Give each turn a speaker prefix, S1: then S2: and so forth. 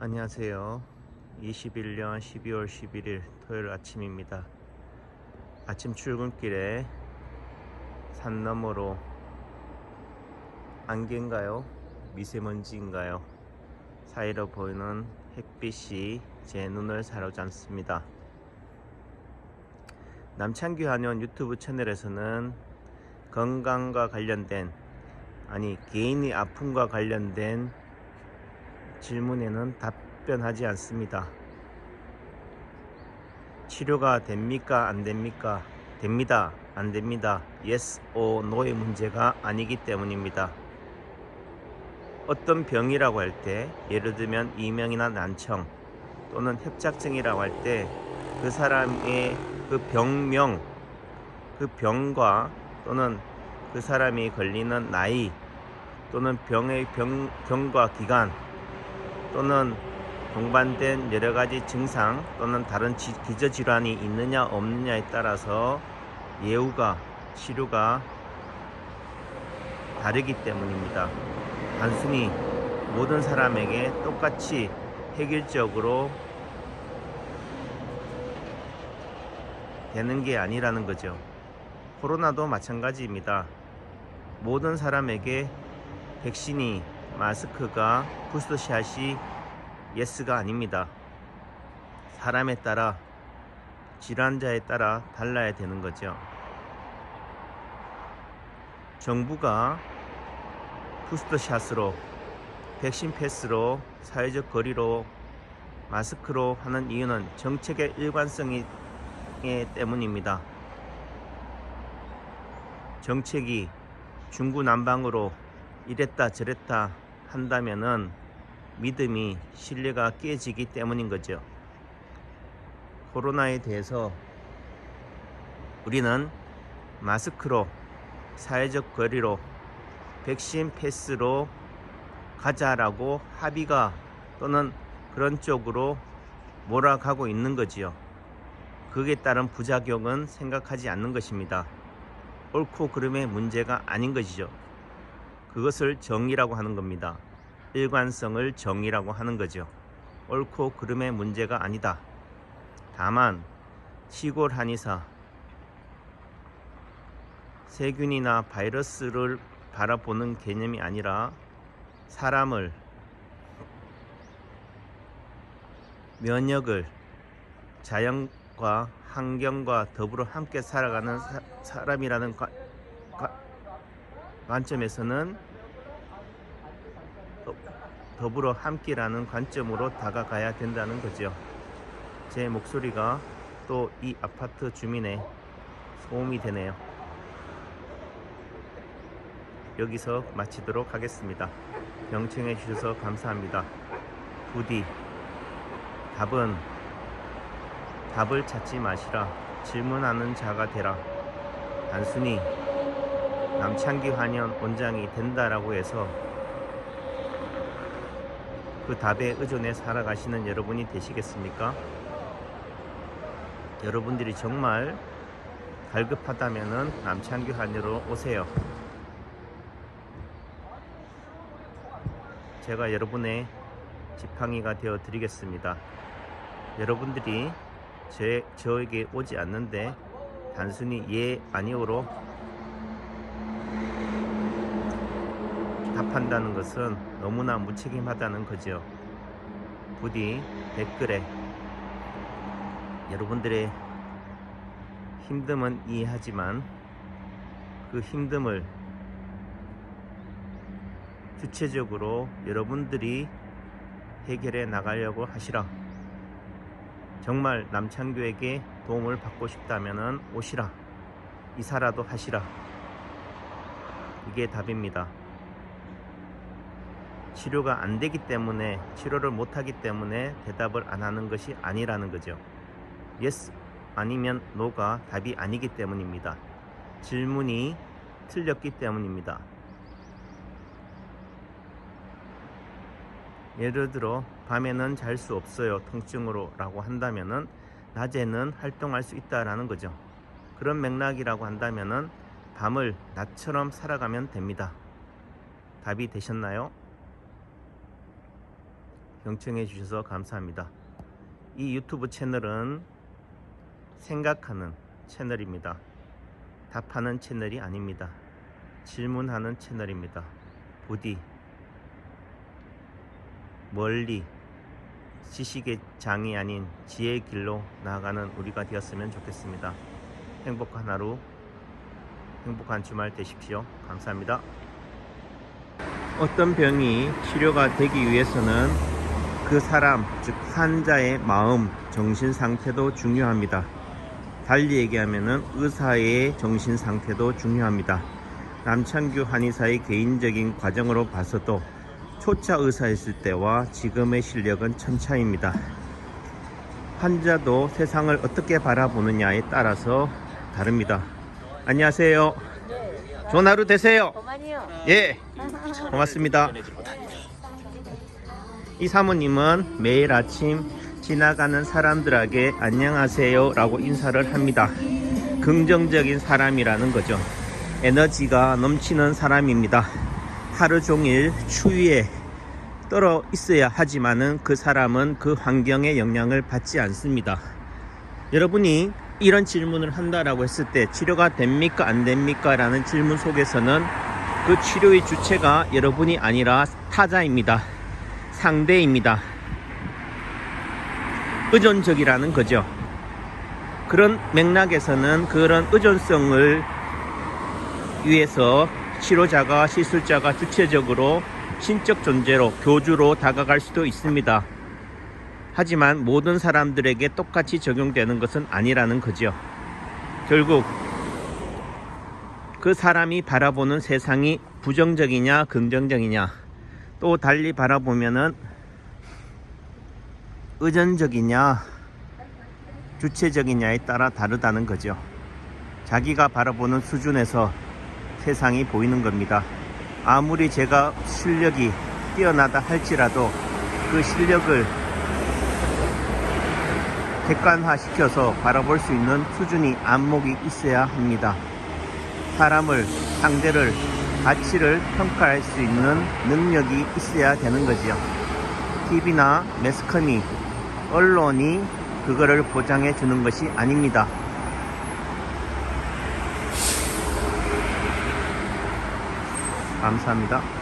S1: 안녕하세요. 21년 12월 11일 토요일 아침입니다. 아침 출근길에 산 너머로 안개인가요? 미세먼지인가요? 사이로 보이는 햇빛이 제 눈을 사로잡습니다. 남창규 한의원 유튜브 채널에서는 건강과 관련된, 개인의 아픔과 관련된 질문에는 답변하지 않습니다. 치료가 됩니까? 안 됩니까? 됩니다. 안 됩니다. Yes or No의 문제가 아니기 때문입니다. 어떤 병이라고 할 때, 예를 들면 이명이나 난청 또는 협착증이라고 할 때 그 사람의 그 병명, 그 병과 또는 그 사람이 걸리는 나이 또는 병의 경과 기간 또는 동반된 여러가지 증상 또는 다른 기저질환이 있느냐 없느냐에 따라서 예후가, 치료가 다르기 때문입니다. 단순히 모든 사람에게 똑같이 획일적으로 되는 게 아니라는 거죠. 코로나도 마찬가지입니다. 모든 사람에게 백신이, 마스크가, 부스터샷이 예스가 아닙니다. 사람에 따라, 질환자에 따라 달라야 되는 거죠. 정부가 부스터샷으로, 백신 패스로, 사회적 거리로, 마스크로 하는 이유는 정책의 일관성이 때문입니다. 정책이 중구난방으로 이랬다 저랬다 한다면은 믿음이, 신뢰가 깨지기 때문인 거죠. 코로나에 대해서 우리는 마스크로, 사회적 거리로, 백신 패스로 가자라고 합의가 또는 그런 쪽으로 몰아가고 있는 거지요. 그에 따른 부작용은 생각하지 않는 것입니다. 옳고 그름의 문제가 아닌 것이죠. 그것을 정의라고 하는 겁니다. 일관성을 정의라고 하는 거죠. 옳고 그름의 문제가 아니다. 다만 시골 한의사, 세균이나 바이러스를 바라보는 개념이 아니라 사람을, 면역을, 자연과 환경과 더불어 함께 살아가는 사람이라는 관점에서는 더불어 함께라는 관점으로 다가가야 된다는 거죠. 제 목소리가 또 이 아파트 주민의 소음이 되네요. 여기서 마치도록 하겠습니다. 경청해 주셔서 감사합니다. 부디 답을 찾지 마시라. 질문하는 자가 되라. 단순히 남창기 한의원 원장이 된다라고 해서 그 답에 의존해 살아가시는 여러분이 되시겠습니까? 여러분들이 정말 갈급하다면은 남창규 한의로 오세요. 제가 여러분의 지팡이가 되어 드리겠습니다. 여러분들이 저에게 오지 않는데 단순히 예, 아니오로 답한다는 것은 너무나 무책임하다는 거죠. 부디 댓글에 여러분들의 힘듦은 이해하지만 그 힘듦을 주체적으로 여러분들이 해결해 나가려고 하시라. 정말 남창규에게 도움을 받고 싶다면 오시라. 이사라도 하시라. 이게 답입니다. 치료가 안 되기 때문에, 치료를 못 하기 때문에 대답을 안 하는 것이 아니라는 거죠. yes 아니면 no가 답이 아니기 때문입니다. 질문이 틀렸기 때문입니다. 예를 들어 밤에는 잘 수 없어요, 통증으로 라고 한다면은 낮에는 활동할 수 있다라는 거죠. 그런 맥락이라고 한다면은 밤을 낮처럼 살아가면 됩니다. 답이 되셨나요? 경청해 주셔서 감사합니다. 이 유튜브 채널은 생각하는 채널입니다. 답하는 채널이 아닙니다. 질문하는 채널입니다. 부디 멀리 지식의 장이 아닌 지혜의 길로 나아가는 우리가 되었으면 좋겠습니다. 행복한 하루, 행복한 주말 되십시오. 감사합니다. 어떤 병이 치료가 되기 위해서는 그 사람, 즉 환자의 마음, 정신 상태도 중요합니다. 달리 얘기하면 의사의 정신 상태도 중요합니다. 남창규 한의사의 개인적인 과정으로 봐서도 초짜 의사였을 때와 지금의 실력은 천차입니다. 환자도 세상을 어떻게 바라보느냐에 따라서 다릅니다. 안녕하세요. 좋은 하루 되세요. 예, 고맙습니다. 이 사모님은 매일 아침 지나가는 사람들에게 안녕하세요 라고 인사를 합니다. 긍정적인 사람이라는 거죠. 에너지가 넘치는 사람입니다. 하루 종일 추위에 떨어 있어야 하지만은 그 사람은 그 환경의 영향을 받지 않습니다. 여러분이 이런 질문을 한다라고 했을 때 치료가 됩니까 안 됩니까 라는 질문 속에서는 그 치료의 주체가 여러분이 아니라 타자입니다. 상대입니다. 의존적이라는 거죠. 그런 맥락에서는 그런 의존성을 위해서 치료자가 시술자가 주체적으로 신적 존재로 교주로 다가갈 수도 있습니다. 하지만 모든 사람들에게 똑같이 적용되는 것은 아니라는 거죠. 결국 그 사람이 바라보는 세상이 부정적이냐 긍정적이냐, 또 달리 바라보면은 의존적이냐 주체적이냐에 따라 다르다는 거죠. 자기가 바라보는 수준에서 세상이 보이는 겁니다. 아무리 제가 실력이 뛰어나다 할지라도 그 실력을 객관화시켜서 바라볼 수 있는 수준이 안목이 있어야 합니다. 사람을, 상대를, 가치를 평가할 수 있는 능력이 있어야 되는 거죠. TV나 매스컴이, 언론이 그거를 보장해 주는 것이 아닙니다. 감사합니다.